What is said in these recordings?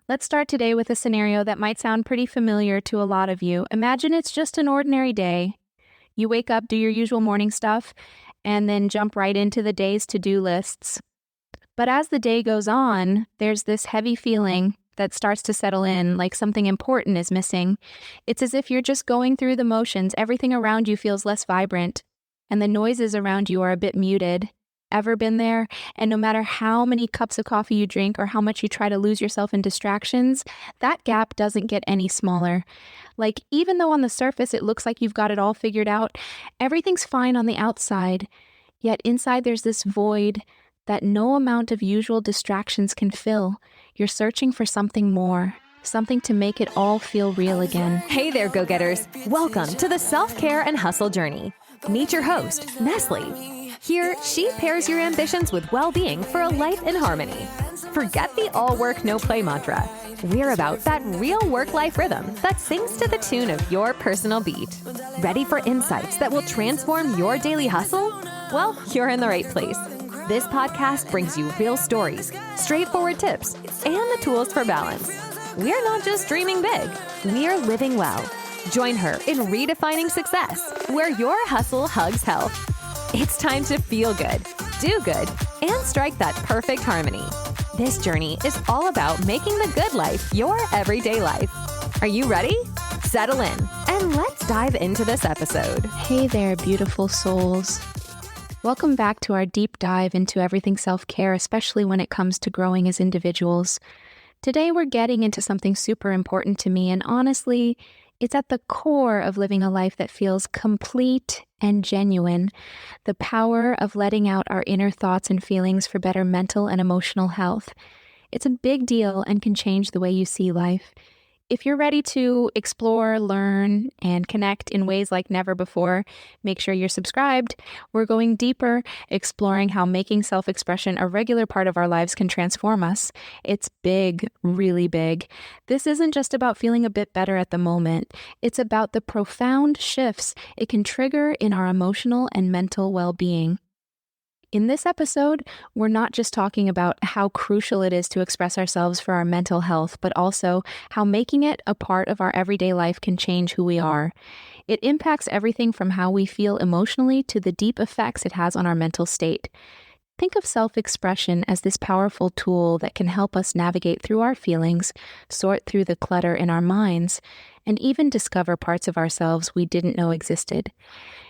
Let's start today with a scenario that might sound pretty familiar to a lot of you. Imagine it's just an ordinary day. You wake up, do your usual morning stuff, and then jump right into the day's to-do lists. But as the day goes on, there's this heavy feeling that starts to settle in, like something important is missing. It's as if you're just going through the motions. Everything around you feels less vibrant, and the noises around you are a bit muted. Ever been there? And no matter how many cups of coffee you drink or how much you try to lose yourself in distractions, that gap doesn't get any smaller. Like, even though on the surface it looks like you've got it all figured out, everything's fine on the outside, yet inside there's this void that no amount of usual distractions can fill. You're searching for something more, something to make it all feel real again. Hey there, go-getters. Welcome to the Self-Care and Hustle Journey. Meet your host, Nestle. Here, she pairs your ambitions with well-being for a life in harmony. Forget the all-work, no-play mantra. We're about that real work-life rhythm that sings to the tune of your personal beat. Ready for insights that will transform your daily hustle? Well, you're in the right place. This podcast brings you real stories, straightforward tips, and the tools for balance. We're not just dreaming big, we're living well. Join her in redefining success, where your hustle hugs health. It's time to feel good, do good, and strike that perfect harmony. This journey is all about making the good life your everyday life. Are you ready? Settle in, and let's dive into this episode. Hey there, beautiful souls. Welcome back to our deep dive into everything self-care, especially when it comes to growing as individuals. Today, we're getting into something super important to me, and honestly, it's at the core of living a life that feels complete and genuine. The power of letting out our inner thoughts and feelings for better mental and emotional health. It's a big deal and can change the way you see life. If you're ready to explore, learn, and connect in ways like never before, make sure you're subscribed. We're going deeper, exploring how making self-expression a regular part of our lives can transform us. It's big, really big. This isn't just about feeling a bit better at the moment. It's about the profound shifts it can trigger in our emotional and mental well-being. In this episode, we're not just talking about how crucial it is to express ourselves for our mental health, but also how making it a part of our everyday life can change who we are. It impacts everything from how we feel emotionally to the deep effects it has on our mental state. Think of self-expression as this powerful tool that can help us navigate through our feelings, sort through the clutter in our minds, and even discover parts of ourselves we didn't know existed.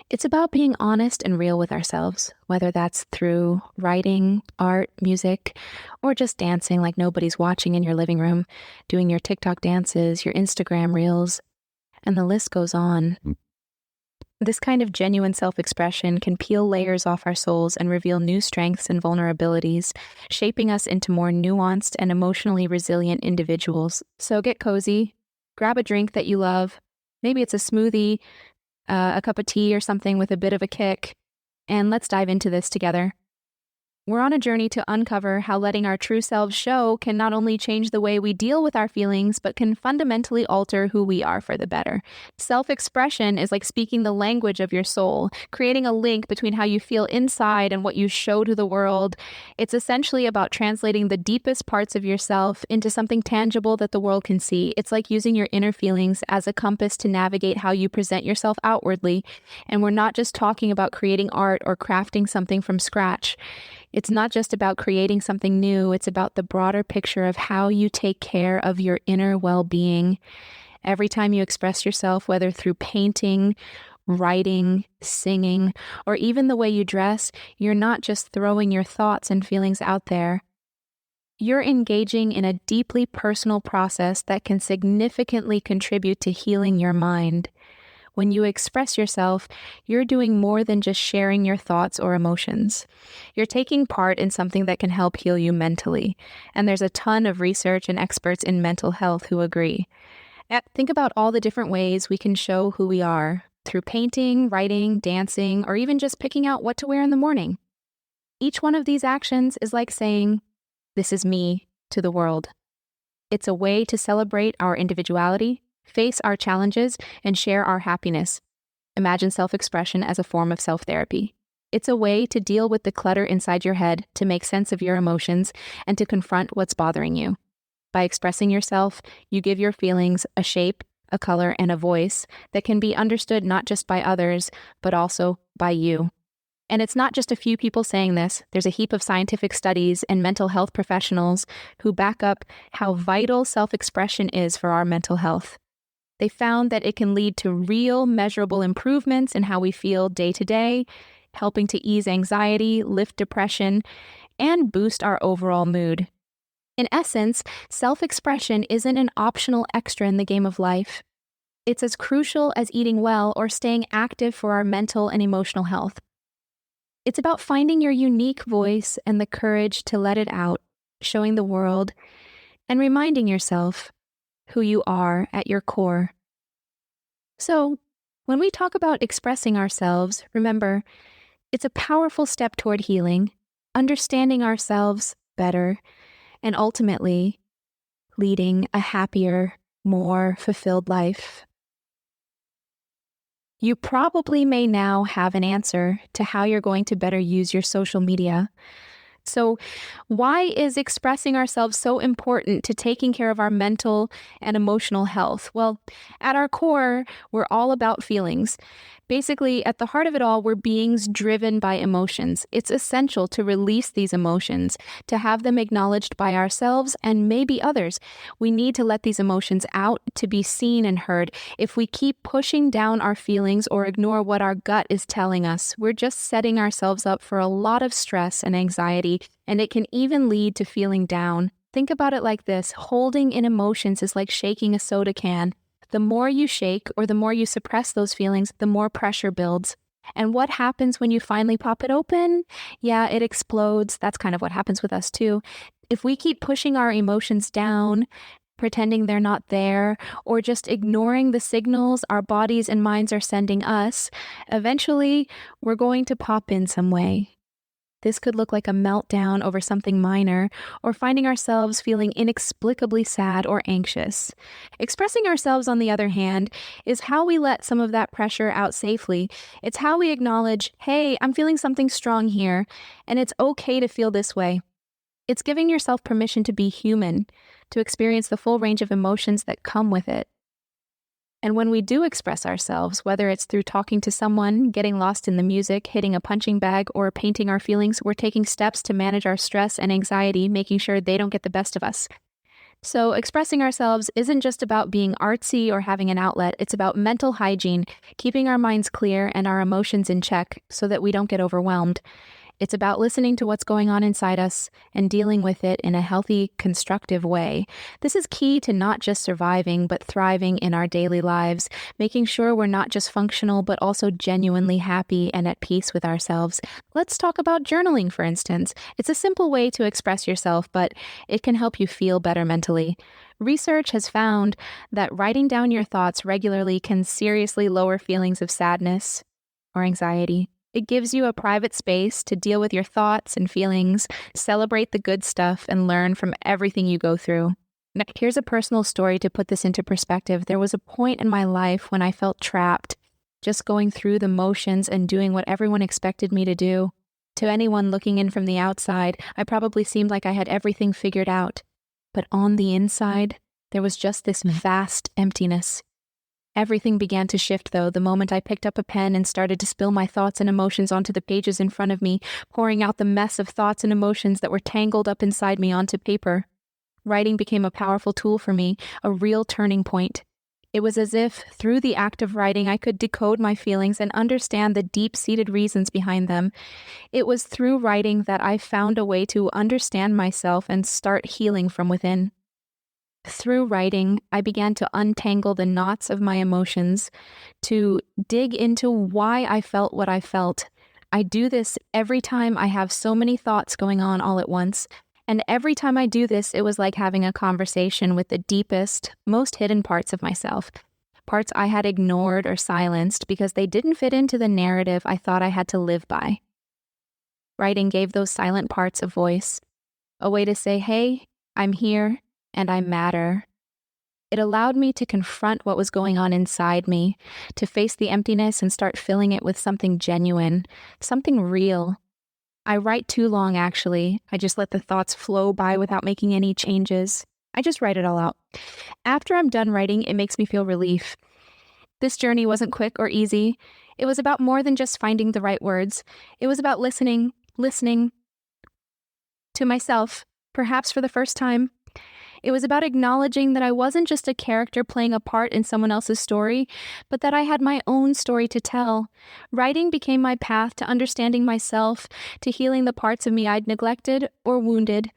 It's about being honest and real with ourselves, whether that's through writing, art, music, or just dancing like nobody's watching in your living room, doing your TikTok dances, your Instagram reels, and the list goes on. This kind of genuine self-expression can peel layers off our souls and reveal new strengths and vulnerabilities, shaping us into more nuanced and emotionally resilient individuals. So get cozy, grab a drink that you love. Maybe it's a smoothie, a cup of tea or something with a bit of a kick, and let's dive into this together. We're on a journey to uncover how letting our true selves show can not only change the way we deal with our feelings, but can fundamentally alter who we are for the better. Self-expression is like speaking the language of your soul, creating a link between how you feel inside and what you show to the world. It's essentially about translating the deepest parts of yourself into something tangible that the world can see. It's like using your inner feelings as a compass to navigate how you present yourself outwardly. And we're not just talking about creating art or crafting something from scratch. It's not just about creating something new, it's about the broader picture of how you take care of your inner well-being. Every time you express yourself, whether through painting, writing, singing, or even the way you dress, you're not just throwing your thoughts and feelings out there. You're engaging in a deeply personal process that can significantly contribute to healing your mind. When you express yourself, you're doing more than just sharing your thoughts or emotions. You're taking part in something that can help heal you mentally. And there's a ton of research and experts in mental health who agree. Think about all the different ways we can show who we are through painting, writing, dancing, or even just picking out what to wear in the morning. Each one of these actions is like saying, "This is me," to the world. It's a way to celebrate our individuality, face our challenges, and share our happiness. Imagine self-expression as a form of self-therapy. It's a way to deal with the clutter inside your head, to make sense of your emotions, and to confront what's bothering you. By expressing yourself, you give your feelings a shape, a color, and a voice that can be understood not just by others, but also by you. And it's not just a few people saying this. There's a heap of scientific studies and mental health professionals who back up how vital self-expression is for our mental health. They found that it can lead to real, measurable improvements in how we feel day to day, helping to ease anxiety, lift depression, and boost our overall mood. In essence, self-expression isn't an optional extra in the game of life. It's as crucial as eating well or staying active for our mental and emotional health. It's about finding your unique voice and the courage to let it out, showing the world, and reminding yourself who you are at your core. So, when we talk about expressing ourselves, remember, it's a powerful step toward healing, understanding ourselves better, and ultimately leading a happier, more fulfilled life. You probably may now have an answer to how you're going to better use your social media. So, why is expressing ourselves so important to taking care of our mental and emotional health? Well, at our core, we're all about feelings. Basically, at the heart of it all, we're beings driven by emotions. It's essential to release these emotions, to have them acknowledged by ourselves and maybe others. We need to let these emotions out to be seen and heard. If we keep pushing down our feelings or ignore what our gut is telling us, we're just setting ourselves up for a lot of stress and anxiety, and it can even lead to feeling down. Think about it like this: holding in emotions is like shaking a soda can. The more you shake or the more you suppress those feelings, the more pressure builds. And what happens when you finally pop it open? Yeah, it explodes. That's kind of what happens with us too. If we keep pushing our emotions down, pretending they're not there, or just ignoring the signals our bodies and minds are sending us, eventually we're going to pop in some way. This could look like a meltdown over something minor, or finding ourselves feeling inexplicably sad or anxious. Expressing ourselves, on the other hand, is how we let some of that pressure out safely. It's how we acknowledge, hey, I'm feeling something strong here, and it's okay to feel this way. It's giving yourself permission to be human, to experience the full range of emotions that come with it. And when we do express ourselves, whether it's through talking to someone, getting lost in the music, hitting a punching bag, or painting our feelings, we're taking steps to manage our stress and anxiety, making sure they don't get the best of us. So expressing ourselves isn't just about being artsy or having an outlet. It's about mental hygiene, keeping our minds clear and our emotions in check so that we don't get overwhelmed. It's about listening to what's going on inside us and dealing with it in a healthy, constructive way. This is key to not just surviving, but thriving in our daily lives, making sure we're not just functional, but also genuinely happy and at peace with ourselves. Let's talk about journaling, for instance. It's a simple way to express yourself, but it can help you feel better mentally. Research has found that writing down your thoughts regularly can seriously lower feelings of sadness or anxiety. It gives you a private space to deal with your thoughts and feelings, celebrate the good stuff, and learn from everything you go through. Now, here's a personal story to put this into perspective. There was a point in my life when I felt trapped, just going through the motions and doing what everyone expected me to do. To anyone looking in from the outside, I probably seemed like I had everything figured out. But on the inside, there was just this vast emptiness. Everything began to shift, though, the moment I picked up a pen and started to spill my thoughts and emotions onto the pages in front of me, pouring out the mess of thoughts and emotions that were tangled up inside me onto paper. Writing became a powerful tool for me, a real turning point. It was as if, through the act of writing, I could decode my feelings and understand the deep-seated reasons behind them. It was through writing that I found a way to understand myself and start healing from within. Through writing, I began to untangle the knots of my emotions, to dig into why I felt what I felt. I do this every time I have so many thoughts going on all at once, and every time I do this, it was like having a conversation with the deepest, most hidden parts of myself, parts I had ignored or silenced because they didn't fit into the narrative I thought I had to live by. Writing gave those silent parts a voice, a way to say, hey, I'm here, and I matter. It allowed me to confront what was going on inside me, to face the emptiness and start filling it with something genuine, something real. I write too long, actually. I just let the thoughts flow by without making any changes. I just write it all out. After I'm done writing, it makes me feel relief. This journey wasn't quick or easy. It was about more than just finding the right words. It was about listening to myself, perhaps for the first time. It was about acknowledging that I wasn't just a character playing a part in someone else's story, but that I had my own story to tell. Writing became my path to understanding myself, to healing the parts of me I'd neglected or wounded.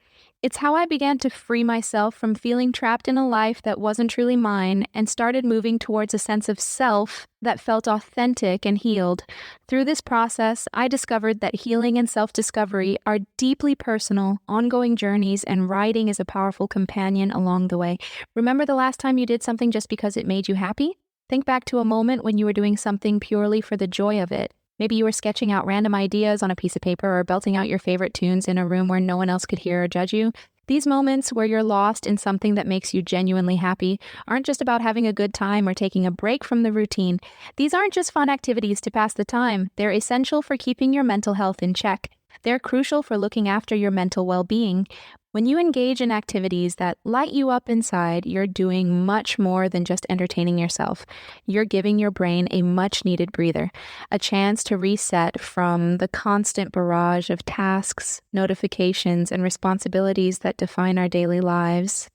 It's how I began to free myself from feeling trapped in a life that wasn't truly mine and started moving towards a sense of self that felt authentic and healed. Through this process, I discovered that healing and self-discovery are deeply personal, ongoing journeys, and writing is a powerful companion along the way. Remember the last time you did something just because it made you happy? Think back to a moment when you were doing something purely for the joy of it. Maybe you were sketching out random ideas on a piece of paper or belting out your favorite tunes in a room where no one else could hear or judge you. These moments where you're lost in something that makes you genuinely happy aren't just about having a good time or taking a break from the routine. These aren't just fun activities to pass the time. They're essential for keeping your mental health in check. They're crucial for looking after your mental well-being. When you engage in activities that light you up inside, you're doing much more than just entertaining yourself. You're giving your brain a much-needed breather, a chance to reset from the constant barrage of tasks, notifications, and responsibilities that define our daily lives.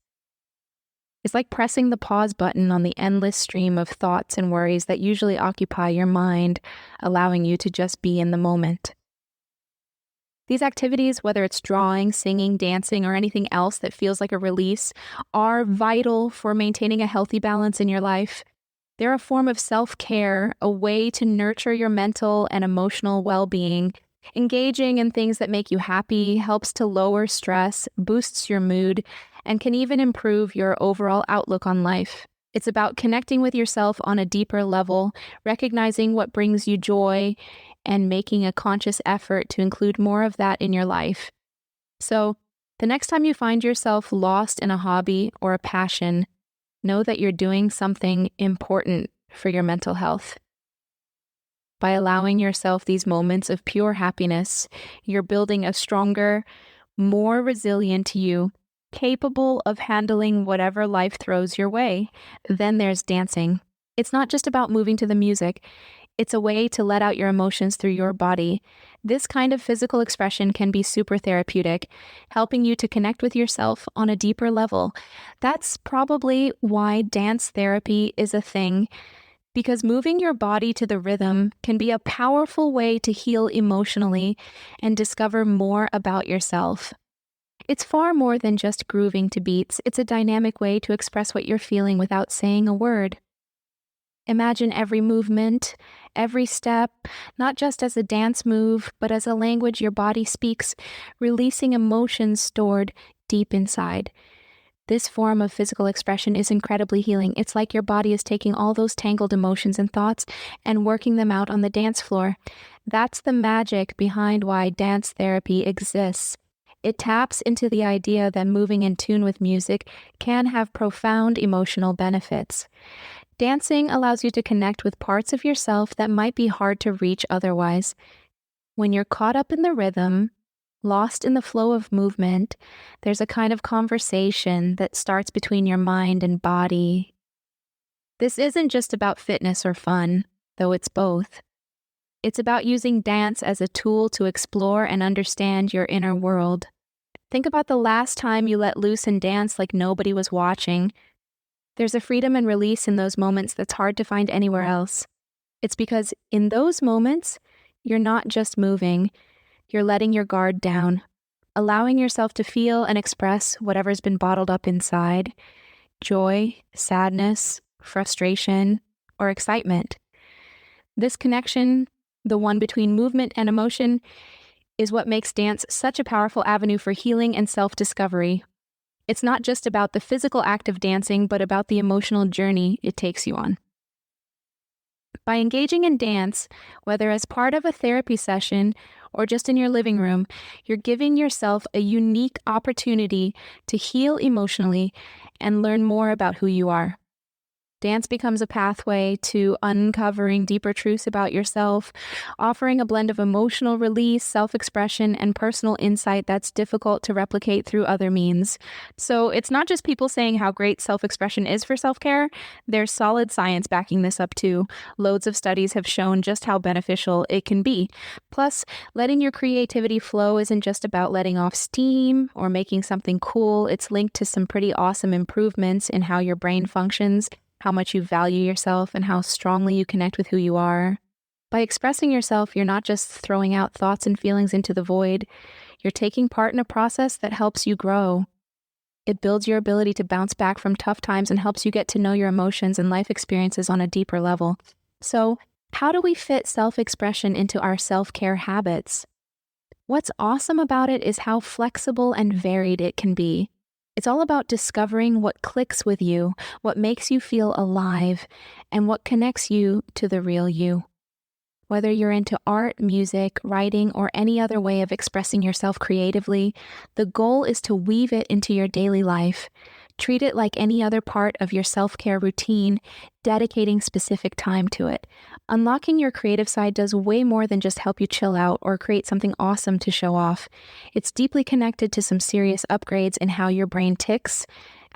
It's like pressing the pause button on the endless stream of thoughts and worries that usually occupy your mind, allowing you to just be in the moment. These activities, whether it's drawing, singing, dancing, or anything else that feels like a release, are vital for maintaining a healthy balance in your life. They're a form of self-care, a way to nurture your mental and emotional well-being. Engaging in things that make you happy helps to lower stress, boosts your mood, and can even improve your overall outlook on life. It's about connecting with yourself on a deeper level, recognizing what brings you joy, and making a conscious effort to include more of that in your life. So, the next time you find yourself lost in a hobby or a passion, know that you're doing something important for your mental health. By allowing yourself these moments of pure happiness, you're building a stronger, more resilient you, capable of handling whatever life throws your way. Then there's dancing. It's not just about moving to the music. It's a way to let out your emotions through your body. This kind of physical expression can be super therapeutic, helping you to connect with yourself on a deeper level. That's probably why dance therapy is a thing, because moving your body to the rhythm can be a powerful way to heal emotionally and discover more about yourself. It's far more than just grooving to beats. It's a dynamic way to express what you're feeling without saying a word. Imagine every movement, every step, not just as a dance move, but as a language your body speaks, releasing emotions stored deep inside. This form of physical expression is incredibly healing. It's like your body is taking all those tangled emotions and thoughts and working them out on the dance floor. That's the magic behind why dance therapy exists. It taps into the idea that moving in tune with music can have profound emotional benefits. Dancing allows you to connect with parts of yourself that might be hard to reach otherwise. When you're caught up in the rhythm, lost in the flow of movement, there's a kind of conversation that starts between your mind and body. This isn't just about fitness or fun, though it's both. It's about using dance as a tool to explore and understand your inner world. Think about the last time you let loose and dance like nobody was watching. There's a freedom and release in those moments that's hard to find anywhere else. It's because in those moments, you're not just moving, you're letting your guard down, allowing yourself to feel and express whatever's been bottled up inside: joy, sadness, frustration, or excitement. This connection, the one between movement and emotion, is what makes dance such a powerful avenue for healing and self-discovery. It's not just about the physical act of dancing, but about the emotional journey it takes you on. By engaging in dance, whether as part of a therapy session or just in your living room, you're giving yourself a unique opportunity to heal emotionally and learn more about who you are. Dance becomes a pathway to uncovering deeper truths about yourself, offering a blend of emotional release, self-expression, and personal insight that's difficult to replicate through other means. So it's not just people saying how great self-expression is for self-care. There's solid science backing this up too. Loads of studies have shown just how beneficial it can be. Plus, letting your creativity flow isn't just about letting off steam or making something cool. It's linked to some pretty awesome improvements in how your brain functions, how much you value yourself, and how strongly you connect with who you are. By expressing yourself, you're not just throwing out thoughts and feelings into the void. You're taking part in a process that helps you grow. It builds your ability to bounce back from tough times and helps you get to know your emotions and life experiences on a deeper level. So, how do we fit self-expression into our self-care habits? What's awesome about it is how flexible and varied it can be. It's all about discovering what clicks with you, what makes you feel alive, and what connects you to the real you. Whether you're into art, music, writing, or any other way of expressing yourself creatively, the goal is to weave it into your daily life. Treat it like any other part of your self-care routine, dedicating specific time to it. Unlocking your creative side does way more than just help you chill out or create something awesome to show off. It's deeply connected to some serious upgrades in how your brain ticks,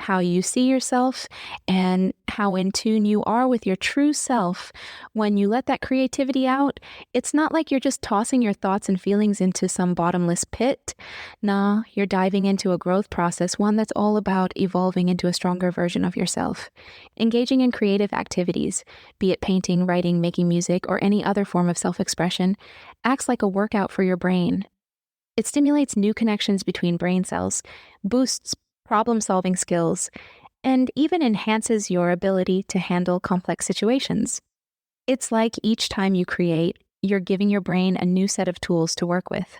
how you see yourself, and how in tune you are with your true self. When you let that creativity out, it's not like you're just tossing your thoughts and feelings into some bottomless pit. Nah, you're diving into a growth process, one that's all about evolving into a stronger version of yourself. Engaging in creative activities, be it painting, writing, making music, or any other form of self-expression, acts like a workout for your brain. It stimulates new connections between brain cells, boosts problem-solving skills, and even enhances your ability to handle complex situations. It's like each time you create, you're giving your brain a new set of tools to work with.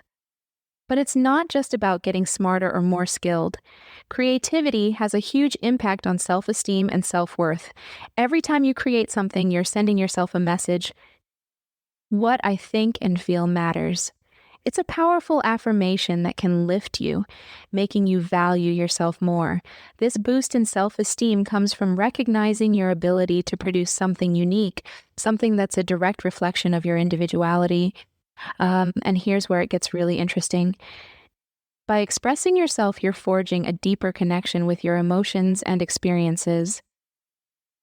But it's not just about getting smarter or more skilled. Creativity has a huge impact on self-esteem and self-worth. Every time you create something, you're sending yourself a message. What I think and feel matters. It's a powerful affirmation that can lift you, making you value yourself more. This boost in self-esteem comes from recognizing your ability to produce something unique, something that's a direct reflection of your individuality. And here's where it gets really interesting. By expressing yourself, you're forging a deeper connection with your emotions and experiences.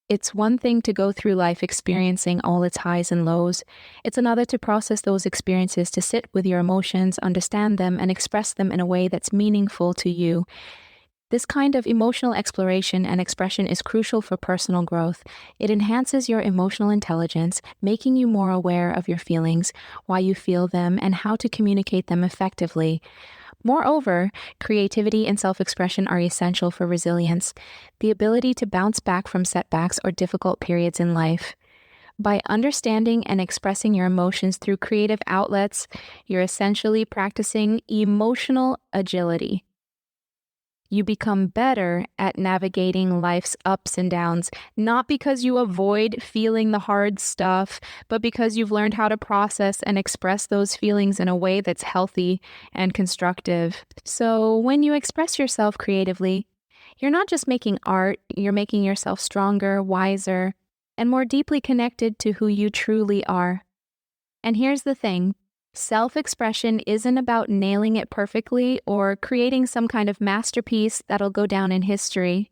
It's one thing to go through life experiencing all its highs and lows. It's another to process those experiences, to sit with your emotions, understand them, and express them in a way that's meaningful to you. This kind of emotional exploration and expression is crucial for personal growth. It enhances your emotional intelligence, making you more aware of your feelings, why you feel them, and how to communicate them effectively. Moreover, creativity and self-expression are essential for resilience, the ability to bounce back from setbacks or difficult periods in life. By understanding and expressing your emotions through creative outlets, you're essentially practicing emotional agility. You become better at navigating life's ups and downs, not because you avoid feeling the hard stuff, but because you've learned how to process and express those feelings in a way that's healthy and constructive. So when you express yourself creatively, you're not just making art, you're making yourself stronger, wiser, and more deeply connected to who you truly are. And here's the thing. Self-expression isn't about nailing it perfectly or creating some kind of masterpiece that'll go down in history.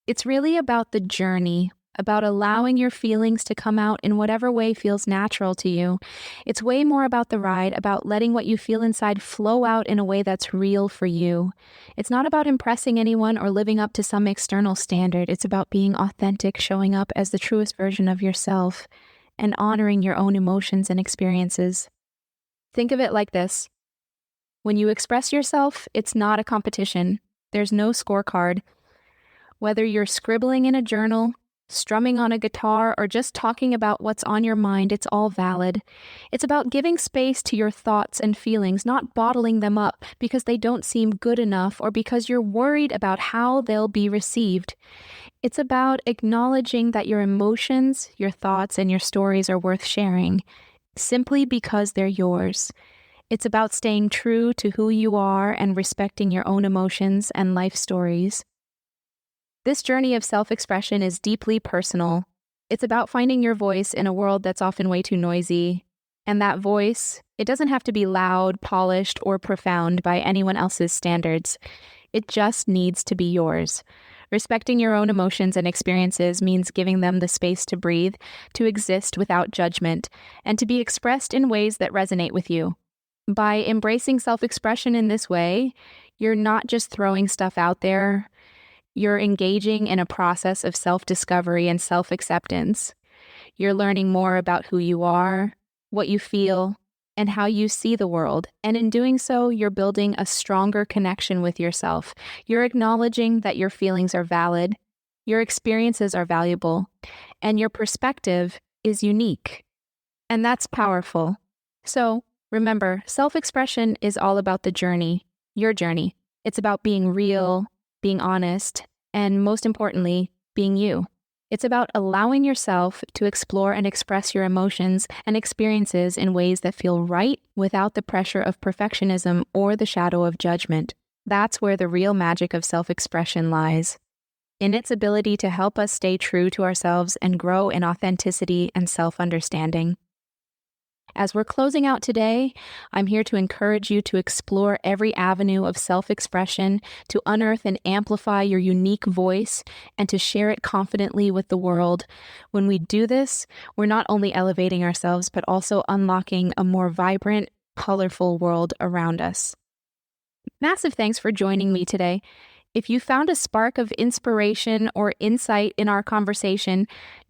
It's really about the journey, about allowing your feelings to come out in whatever way feels natural to you. It's way more about the ride, about letting what you feel inside flow out in a way that's real for you. It's not about impressing anyone or living up to some external standard. It's about being authentic, showing up as the truest version of yourself, and honoring your own emotions and experiences. Think of it like this. When you express yourself, it's not a competition. There's no scorecard. Whether you're scribbling in a journal, strumming on a guitar, or just talking about what's on your mind, it's all valid. It's about giving space to your thoughts and feelings, not bottling them up because they don't seem good enough or because you're worried about how they'll be received. It's about acknowledging that your emotions, your thoughts, and your stories are worth sharing, simply because they're yours. It's about staying true to who you are and respecting your own emotions and life stories. This journey of self-expression is deeply personal. It's about finding your voice in a world that's often way too noisy. And that voice, it doesn't have to be loud, polished, or profound by anyone else's standards. It just needs to be yours. Respecting your own emotions and experiences means giving them the space to breathe, to exist without judgment, and to be expressed in ways that resonate with you. By embracing self-expression in this way, you're not just throwing stuff out there. You're engaging in a process of self-discovery and self-acceptance. You're learning more about who you are, what you feel, and how you see the world. And in doing so, you're building a stronger connection with yourself. You're acknowledging that your feelings are valid, your experiences are valuable, and your perspective is unique. And that's powerful. So remember, self-expression is all about the journey, your journey. It's about being real, being honest, and most importantly, being you. It's about allowing yourself to explore and express your emotions and experiences in ways that feel right without the pressure of perfectionism or the shadow of judgment. That's where the real magic of self-expression lies, in its ability to help us stay true to ourselves and grow in authenticity and self-understanding. As we're closing out today, I'm here to encourage you to explore every avenue of self-expression, to unearth and amplify your unique voice, and to share it confidently with the world. When we do this, we're not only elevating ourselves, but also unlocking a more vibrant, colorful world around us. Massive thanks for joining me today. If you found a spark of inspiration or insight in our conversation,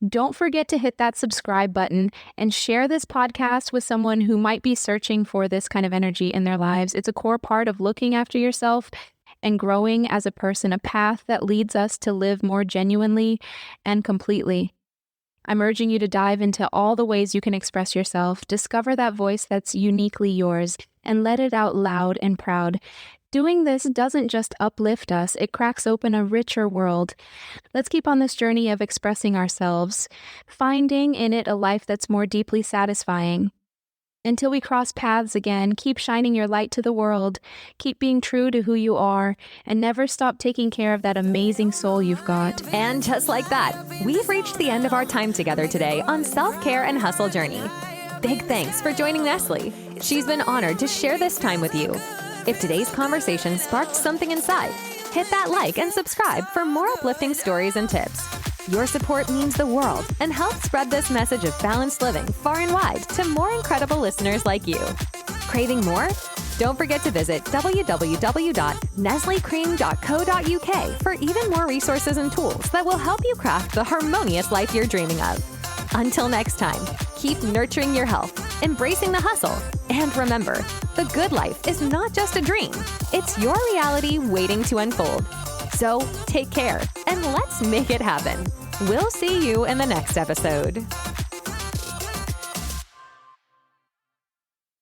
don't forget to hit that subscribe button and share this podcast with someone who might be searching for this kind of energy in their lives. It's a core part of looking after yourself and growing as a person, a path that leads us to live more genuinely and completely. I'm urging you to dive into all the ways you can express yourself, discover that voice that's uniquely yours, and let it out loud and proud. Doing this doesn't just uplift us, it cracks open a richer world. Let's keep on this journey of expressing ourselves, finding in it a life that's more deeply satisfying. Until we cross paths again, keep shining your light to the world, keep being true to who you are, and never stop taking care of that amazing soul you've got. And just like that, we've reached the end of our time together today on Self-Care and Hustle Journey. Big thanks for joining Nestle. She's been honored to share this time with you. If today's conversation sparked something inside, hit that like and subscribe for more uplifting stories and tips. Your support means the world and helps spread this message of balanced living far and wide to more incredible listeners like you. Craving more? Don't forget to visit www.nestlecream.co.uk for even more resources and tools that will help you craft the harmonious life you're dreaming of. Until next time, keep nurturing your health, embracing the hustle, and remember, the good life is not just a dream. It's your reality waiting to unfold. So take care and let's make it happen. We'll see you in the next episode.